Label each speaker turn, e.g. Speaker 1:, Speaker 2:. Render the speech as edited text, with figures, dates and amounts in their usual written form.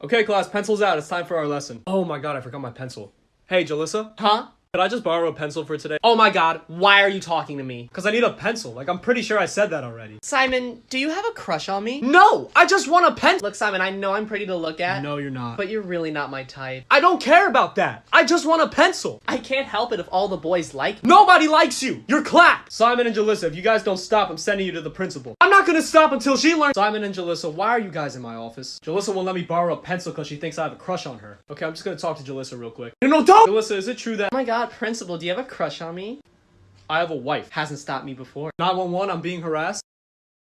Speaker 1: Okay, class, pencils out. It's time for our lesson. Oh my god, I forgot my pencil. Hey, Jalissa?
Speaker 2: Huh?
Speaker 1: Could I just borrow a pencil for today?
Speaker 2: Oh my god, why are you talking to me?
Speaker 1: Because I need a pencil. Like, I'm pretty sure I said that already.
Speaker 2: Simon, do you have a crush on me?
Speaker 1: No! I just want a pencil!
Speaker 2: Look, Simon, I know I'm pretty to look at.
Speaker 1: No, you're not.
Speaker 2: But you're really not my type.
Speaker 1: I don't care about that! I just want a pencil!
Speaker 2: I can't help it if all the boys like me.
Speaker 1: Nobody likes you! You're clapped! Simon and Jalissa, if you guys don't stop, I'm sending you to the principal. I'm not gonna stop until she learns- Simon and Jalissa, why are you guys in my office? Jalissa won't let me borrow a pencil because she thinks I have a crush on her. Okay, I'm just gonna talk to Jalissa real quick. No, don't! Jalissa, is it true that-
Speaker 2: Oh my god, principal, do you have a crush on me?
Speaker 1: I have a wife?
Speaker 2: Hasn't stopped me before.
Speaker 1: 911, I'm being harassed?